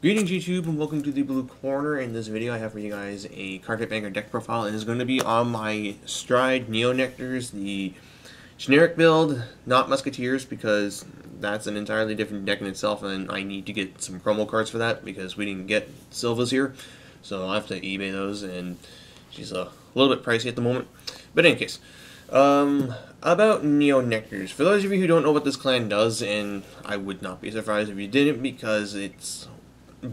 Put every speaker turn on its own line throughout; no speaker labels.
Greetings YouTube and welcome to the Blue Corner. In this video I have for you guys a Cardfight Vanguard deck profile, and it's going to be on my Stride Neo Nectars, the generic build, not Musketeers, because that's an entirely different deck in itself and I need to get some promo cards for that because we didn't get Silvas here. So I'll have to eBay those, and she's a little bit pricey at the moment. But in any case, about Neo Nectars. For those of you who don't know what this clan does, and I would not be surprised if you didn't because it's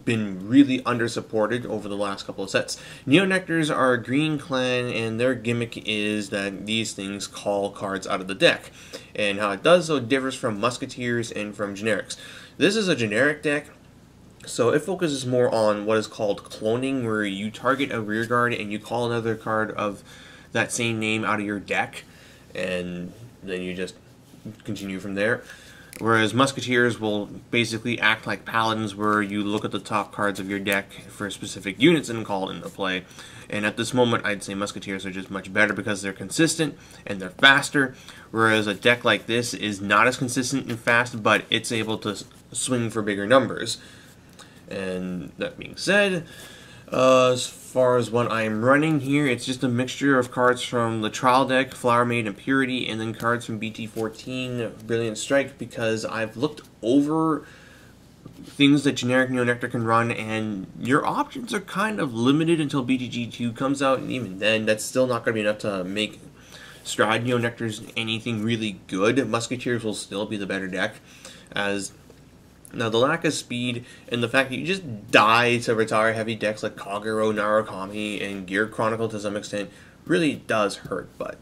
been really undersupported over the last couple of sets. Neo Nectars are a green clan, and their gimmick is that these things call cards out of the deck. And how it does so differs from Musketeers and from generics. This is a generic deck, so it focuses more on what is called cloning, where you target a rearguard and you call another card of that same name out of your deck, and then you just continue from there. Whereas Musketeers will basically act like Paladins, where you look at the top cards of your deck for specific units and call it into play. And at this moment, I'd say Musketeers are just much better because they're consistent and they're faster, whereas a deck like this is not as consistent and fast, but it's able to swing for bigger numbers. And that being said, as far as what I'm running here, it's just a mixture of cards from the trial deck, Flower Maiden, Purity, and then cards from BT14, Brilliant Strike, because I've looked over things that generic Neo Nectar can run, and your options are kind of limited until BT02 comes out, and even then, that's still not going to be enough to make Stride Neo Nectars anything really good. Musketeers will still be the better deck, as now, the lack of speed and the fact that you just die to retire heavy decks like Kagero, Narukami, and Gear Chronicle to some extent really does hurt, but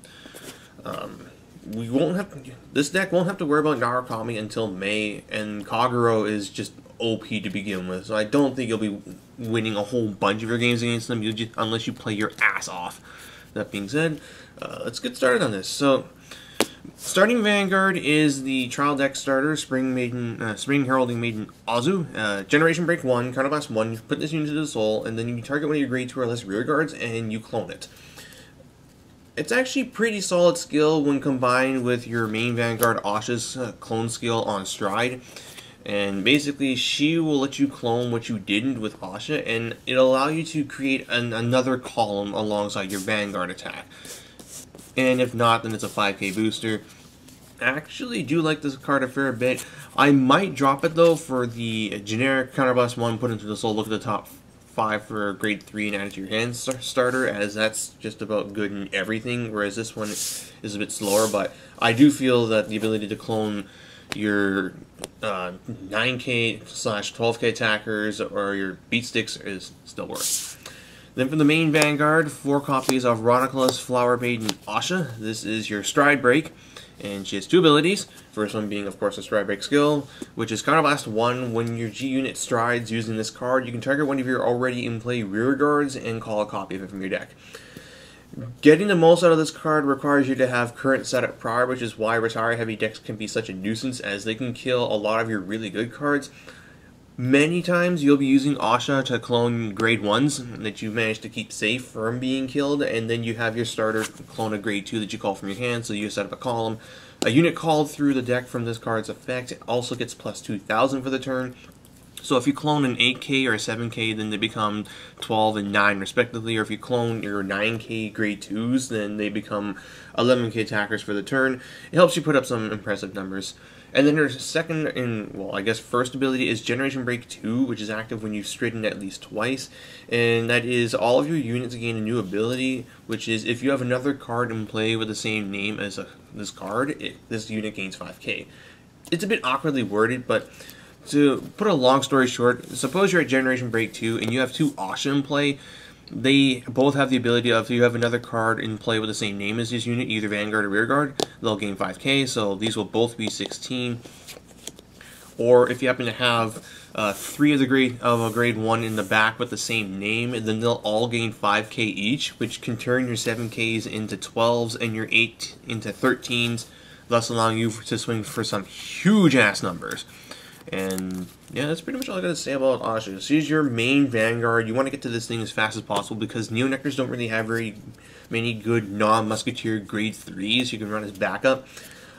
we won't have this deck won't have to worry about Narukami until May, and Kagero is just OP to begin with, so I don't think you'll be winning a whole bunch of your games against them unless you play your ass off. That being said, let's get started on this. So, starting Vanguard is the trial deck starter, Spring Heralding Maiden Azu. Generation Break 1, Counterblast 1, you put this unit to the soul, and then you target one of your grade 2 or less rear guards, and you clone it. It's actually pretty solid skill when combined with your main Vanguard Asha's clone skill on Stride. And basically, she will let you clone what you didn't with Asha, and it'll allow you to create another column alongside your Vanguard attack. And if not, then it's a 5k booster. I actually do like this card a fair bit. I might drop it though for the generic Counterblast 1, put into the soul, look at the top 5 for grade 3 and add it to your hand starter, as that's just about good in everything, whereas this one is a bit slower. But I do feel that the ability to clone your 9k/12k attackers or your beat sticks is still worth. Then for the main Vanguard, 4 copies of Ronicula's Flower Maiden Asha. This is your Stride Break, and she has 2 abilities. First one being, of course, a Stride Break skill, which is Counterblast 1. When your G unit strides using this card, you can target one of your already in play rear guards and call a copy of it from your deck. Getting the most out of this card requires you to have current setup prior, which is why retire heavy decks can be such a nuisance, as they can kill a lot of your really good cards. Many times you'll be using Asha to clone grade 1s that you've managed to keep safe from being killed, and then you have your starter clone a grade 2 that you call from your hand, so you set up a column. A unit called through the deck from this card's effect also gets plus 2,000 for the turn. So if you clone an 8k or a 7k, then they become 12 and 9 respectively, or if you clone your 9k grade 2s, then they become 11k attackers for the turn. It helps you put up some impressive numbers. And then her second and, well, I guess first ability is Generation Break 2, which is active when you've straightened at least twice. And that is all of your units gain a new ability, which is if you have another card in play with the same name as this card, this unit gains 5k. It's a bit awkwardly worded, but to put a long story short, suppose you're at Generation Break 2 and you have 2 Asha in play. They both have the ability of, if you have another card in play with the same name as this unit, either Vanguard or Rearguard, they'll gain 5k, so these will both be 16. Or if you happen to have 3 of a grade 1 in the back with the same name, then they'll all gain 5k each, which can turn your 7ks into 12s and your 8 into 13s, thus allowing you to swing for some huge ass numbers. And yeah, that's pretty much all I gotta say about Asha. She's your main Vanguard. You want to get to this thing as fast as possible because Neo Nectars don't really have very many good non-Musketeer grade 3s you can run as backup.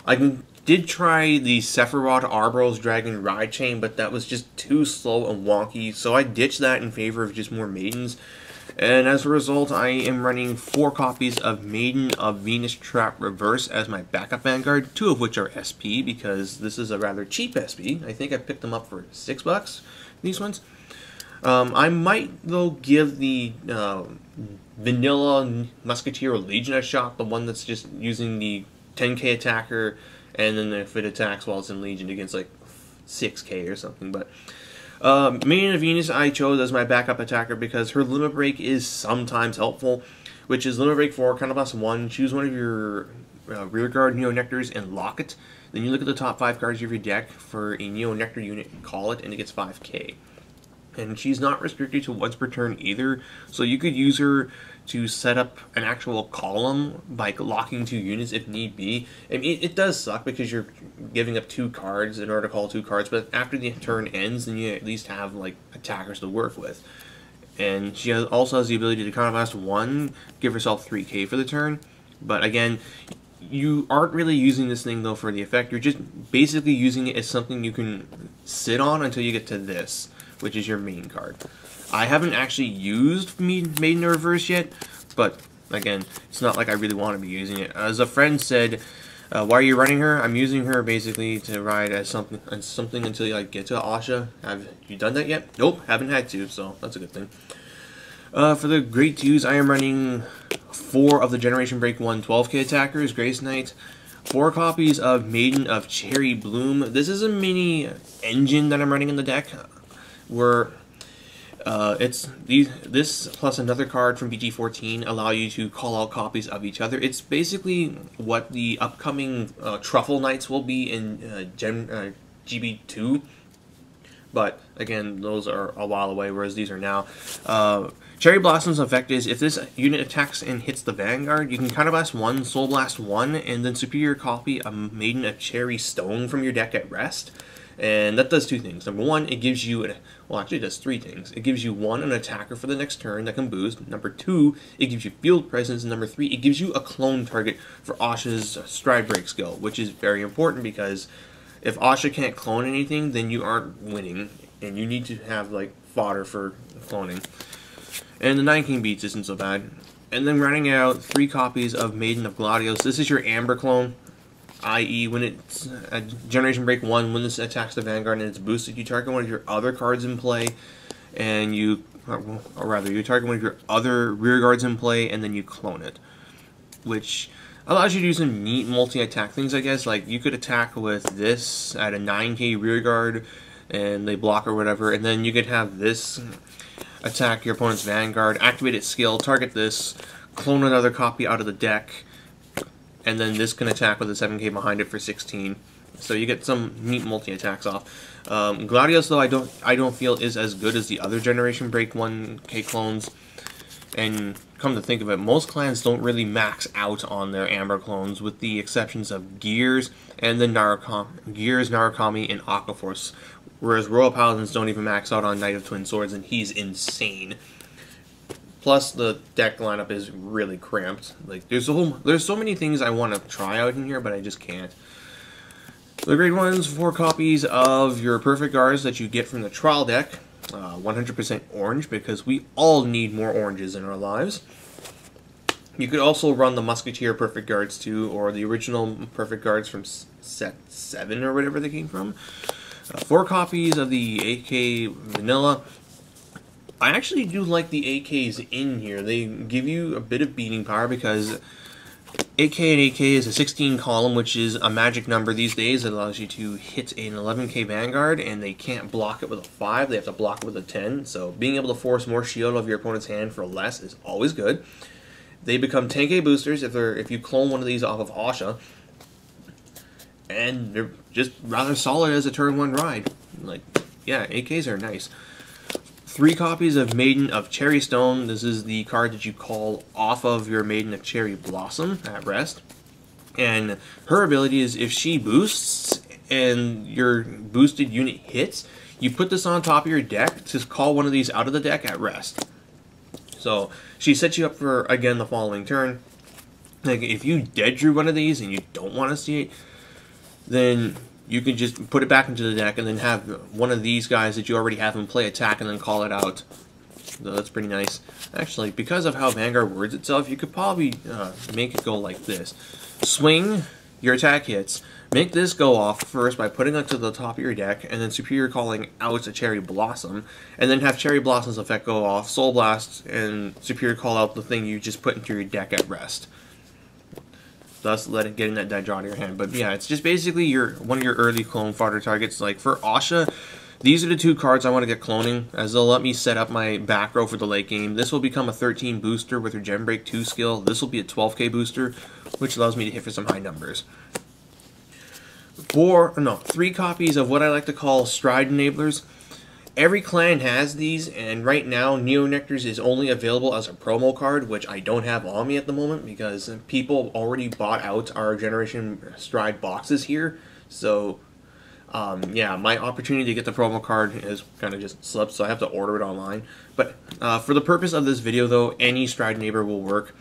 I can did try the Sephiroth Arbros Dragon Ride Chain, but that was just too slow and wonky, so I ditched that in favor of just more Maidens. And as a result, I am running 4 copies of Maiden of Venus Trap Reverse as my backup Vanguard, 2 of which are SP, because this is a rather cheap SP. I think I picked them up for $6, these ones. I might, though, give the Vanilla Musketeer Legion a shot, the one that's just using the 10k attacker, and then if it attacks while it's in Legion against like 6k or something. But Maiden of Venus I chose as my backup attacker because her limit break is sometimes helpful, which is limit break 4, counterblast 1, choose one of your rearguard Neo Nectars and lock it. Then you look at the top 5 cards of your deck for a Neo Nectar unit and call it, and it gets 5k. And she's not restricted to once per turn either, so you could use her to set up an actual column by locking 2 units if need be. I mean, it does suck because you're giving up 2 cards in order to call 2 cards, but after the turn ends, then you at least have like attackers to work with. And she also has the ability to counterblast 1, give herself 3k for the turn. But again, you aren't really using this thing though for the effect. You're just basically using it as something you can sit on until you get to this, which is your main card. I haven't actually used Maiden Reverse yet, but again, it's not like I really want to be using it. As a friend said, why are you running her? I'm using her basically to ride as something until you like get to Asha. Have you done that yet? Nope, haven't had to, so that's a good thing. For the Great Twos, I am running 4 of the Generation Break 1 12k attackers, Grace Knight, 4 copies of Maiden of Cherry Bloom. This is a mini engine that I'm running in the deck, where this plus another card from BT14 allow you to call out copies of each other. It's basically what the upcoming Truffle Knights will be in GB2, but again, those are a while away, whereas these are now. Cherry Blossom's effect is, if this unit attacks and hits the Vanguard, you can counterblast 1, Soul Blast 1, and then superior copy a Maiden of Cherry Stone from your deck at rest. And that does 2 things. Number 1, it gives you, well actually it does 3 things. It gives you 1, an attacker for the next turn that can boost. Number 2, it gives you field presence. And number 3, it gives you a clone target for Asha's Stride Break skill, which is very important because if Asha can't clone anything, then you aren't winning, and you need to have like fodder for cloning. And the 9 King Beats isn't so bad. And then running out 3 copies of Maiden of Gladios. This is your Amber clone. I.e., when it's a Generation Break 1, when this attacks the Vanguard and it's boosted, you target one of your other cards in play, and you target one of your other rear guards in play, and then you clone it. Which allows you to do some neat multi-attack things, I guess. Like, you could attack with this at a 9k rear guard, and they block or whatever, and then you could have this attack your opponent's Vanguard, activate its skill, target this, clone another copy out of the deck, and then this can attack with a 7k behind it for 16. So you get some neat multi-attacks off. Gladios, though, I don't feel is as good as the other Generation Break 1k clones. And come to think of it, most clans don't really max out on their Amber clones, with the exceptions of Gears and the Narukami, and Aquaforce. Whereas Royal Paladins don't even max out on Knight of Twin Swords, and he's insane. Plus, the deck lineup is really cramped. Like, there's so many things I want to try out in here, but I just can't. The grade 1's 4 copies of your Perfect Guards that you get from the trial deck. 100% orange, because we all need more oranges in our lives. You could also run the Musketeer Perfect Guards too, or the original Perfect Guards from set 7 or whatever they came from. 4 copies of the AK Vanilla. I actually do like the AKs in here. They give you a bit of beating power because AK and AK is a 16 column, which is a magic number these days. It allows you to hit an 11k Vanguard, and they can't block it with a 5. They have to block it with a 10. So being able to force more shield of your opponent's hand for less is always good. They become 10k boosters if you clone one of these off of Asha. And they're just rather solid as a turn 1 ride. Like, yeah, AKs are nice. 3 copies of Maiden of Cherry Stone. This is the card that you call off of your Maiden of Cherry Blossom at rest. And her ability is, if she boosts and your boosted unit hits, you put this on top of your deck to call one of these out of the deck at rest. So she sets you up for, again, the following turn. Like, if you dead drew one of these and you don't want to see it, then you can just put it back into the deck and then have one of these guys that you already have in play attack and then call it out. So that's pretty nice. Actually, because of how Vanguard words itself, you could probably make it go like this. Swing, your attack hits. Make this go off first by putting it to the top of your deck, and then Superior calling out a Cherry Blossom, and then have Cherry Blossom's effect go off, Soul Blast, and Superior call out the thing you just put into your deck at rest. Thus getting that dead draw to your hand. But yeah, it's just basically one of your early clone fodder targets. Like for Asha, these are the two cards I want to get cloning, as they'll let me set up my back row for the late game. This will become a 13 booster with her Gem Break 2 skill. This will be a 12k booster, which allows me to hit for some high numbers. 3 copies of what I like to call Stride Enablers. Every clan has these, and right now Neo Nectars is only available as a promo card, which I don't have on me at the moment because people already bought out our Generation Stride boxes here. So yeah, my opportunity to get the promo card is kind of just slipped, so I have to order it online. But for the purpose of this video though, any Stride Enabler will work.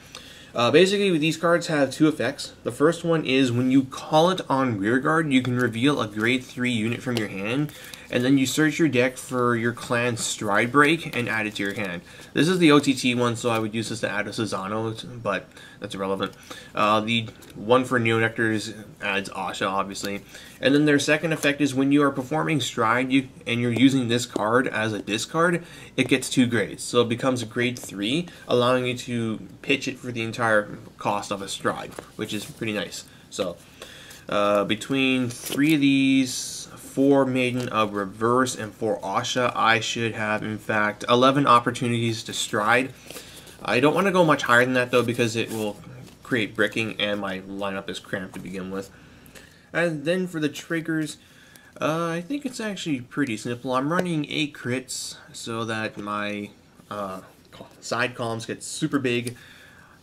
Basically, these cards have 2 effects. The first one is when you call it on Rearguard, you can reveal a grade 3 unit from your hand, and then you search your deck for your clan's Stride Break and add it to your hand. This is the OTT one, so I would use this to add a Susano, but that's irrelevant. The one for Neo Nectars adds Asha, obviously. And then their second effect is when you are performing Stride and you're using this card as a discard, it gets 2 grades. So it becomes a grade 3, allowing you to pitch it for the entire cost of a Stride, which is pretty nice. So between 3 of these, 4 Maiden of Reverse, and 4 Asha, I should have, in fact, 11 opportunities to Stride. I don't want to go much higher than that, though, because it will create bricking, and my lineup is cramped to begin with. And then for the triggers, I think it's actually pretty simple. I'm running 8 crits so that my side columns get super big.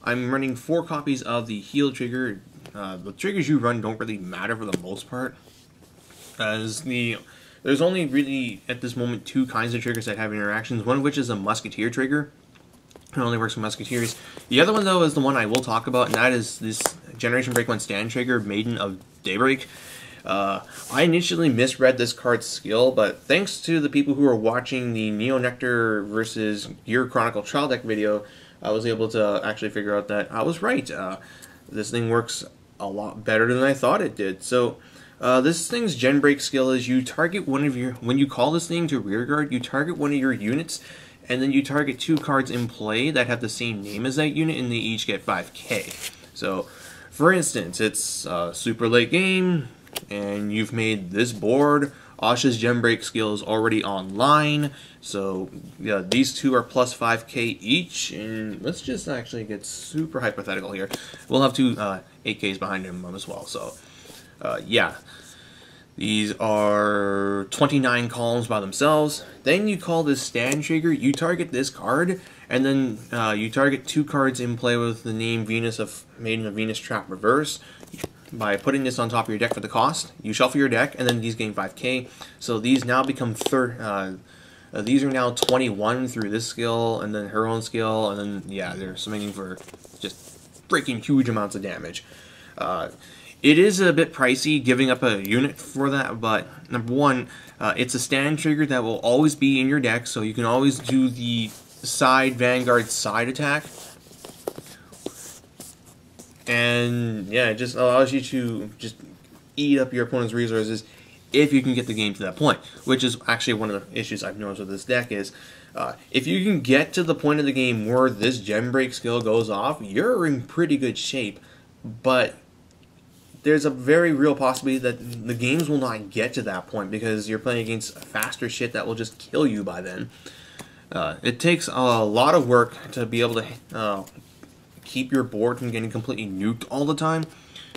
I'm running 4 copies of the heal trigger. The triggers you run don't really matter for the most part, as there's only really at this moment 2 kinds of triggers that have interactions, one of which is a Musketeer trigger. It only works with Musketeers. The other one though is the one I will talk about, and that is this Generation Break 1 stand trigger, Maiden of Daybreak. I initially misread this card's skill, but thanks to the people who are watching the Neo Nectar versus Gear Chronicle trial deck video, I was able to actually figure out that I was right. This thing works a lot better than I thought it did. So this thing's Gen Break skill is you target one of your, when you call this thing to Rearguard, you target one of your units, and then you target 2 cards in play that have the same name as that unit, and they each get 5k. So, for instance, it's super late game, and you've made this board. Asha's Gem Break skill is already online, so yeah, these 2 are plus 5k each, and let's just actually get super hypothetical here. We'll have 2 8ks behind him as well, so yeah. These are 29 columns by themselves. Then you call this stand trigger, you target this card, and then you target 2 cards in play with the name Maiden of Venus Trap Reverse. By putting this on top of your deck for the cost, you shuffle your deck, and then these gain 5k. So these now become these are now 21 through this skill, and then her own skill, and then yeah, they're swinging for just freaking huge amounts of damage. It is a bit pricey giving up a unit for that, but number one, it's a stand trigger that will always be in your deck, so you can always do the Vanguard side attack. And yeah, it just allows you to just eat up your opponent's resources if you can get the game to that point, which is actually one of the issues I've noticed with this deck is if you can get to the point of the game where this Gem Break skill goes off, you're in pretty good shape, but there's a very real possibility that the games will not get to that point because you're playing against faster shit that will just kill you by then. It takes a lot of work to be able to keep your board from getting completely nuked all the time,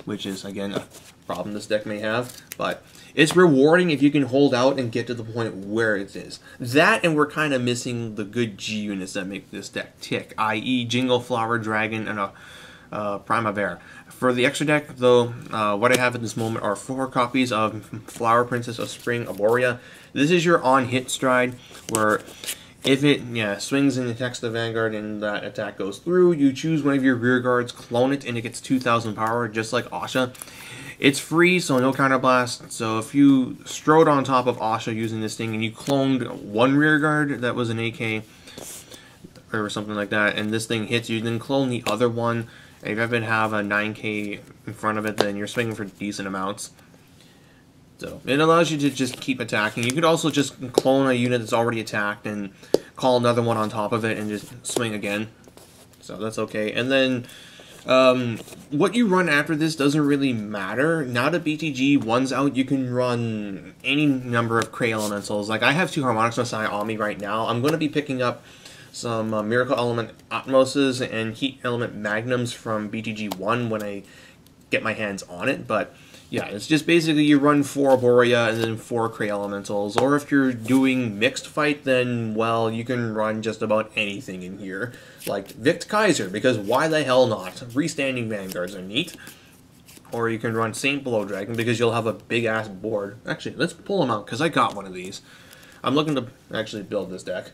which is, again, a problem this deck may have, but it's rewarding if you can hold out and get to the point where it is. That, and we're kind of missing the good G units that make this deck tick, i.e. Jingle Flower Dragon and a Primavera. For the extra deck, though, what I have at this moment are 4 copies of Flower Princess of Spring Arborea. This is your on-hit stride, where if it swings and attacks the Vanguard and that attack goes through, you choose one of your rear guards, clone it, and it gets 2,000 power, just like Asha. It's free, so no counterblast. So if you strode on top of Asha using this thing and you cloned one rearguard that was an AK or something like that, and this thing hits you, then clone the other one. And if you happen to have a 9K in front of it, then you're swinging for decent amounts. So it allows you to just keep attacking. You could also just clone a unit that's already attacked and call another one on top of it and just swing again. So that's okay. And then what you run after this doesn't really matter. Now that BTG1's out, you can run any number of Cray Elementals. Like I have 2 Harmonics Messiah on me right now. I'm going to be picking up some Miracle Element Atmoses and Heat Element Magnums from BTG1 when I get my hands on it. But yeah, it's just basically you run 4 Borea and then 4 Cray Elementals. Or if you're doing mixed fight, then, well, you can run just about anything in here. Like Vict Kaiser, because why the hell not? Restanding Vanguards are neat. Or you can run Saint Below Dragon, because you'll have a big-ass board. Actually, let's pull them out, because I got one of these. I'm looking to actually build this deck.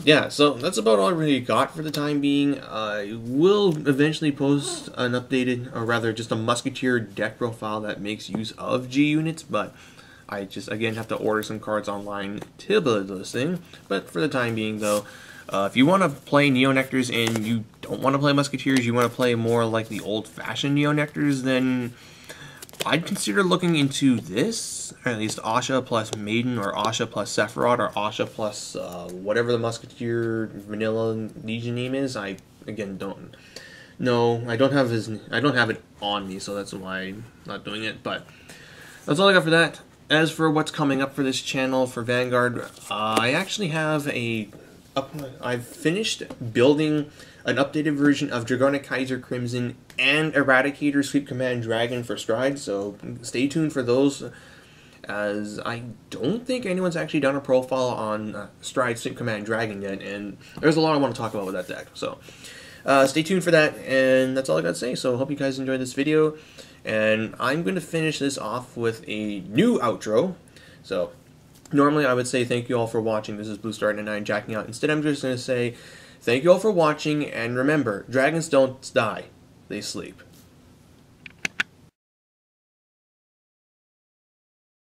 Yeah, so that's about all I really got for the time being. I will eventually post an updated, or rather just a Musketeer deck profile that makes use of G units, but I just, again, have to order some cards online to build this thing. But for the time being, though, if you want to play Neo Nectars and you don't want to play Musketeers, you want to play more like the old-fashioned Neo Nectars, then I'd consider looking into this, or at least Asha plus Maiden, or Asha plus Sephiroth, or Asha plus whatever the Musketeer Vanilla Legion name is. I again don't know. I don't have it on me, so that's why I'm not doing it. But that's all I got for that. As for what's coming up for this channel for Vanguard, I actually have I've finished building an updated version of Dragonic Kaiser Crimson and Eradicator Sweep Command Dragon for Stride, so stay tuned for those, as I don't think anyone's actually done a profile on Stride Sweep Command Dragon yet, and there's a lot I want to talk about with that deck, so stay tuned for that, and that's all I got to say. So hope you guys enjoyed this video, and I'm going to finish this off with a new outro. So normally I would say thank you all for watching. This is Blue Star 99 jacking out. Instead, I'm just going to say thank you all for watching, and remember, dragons don't die, they sleep.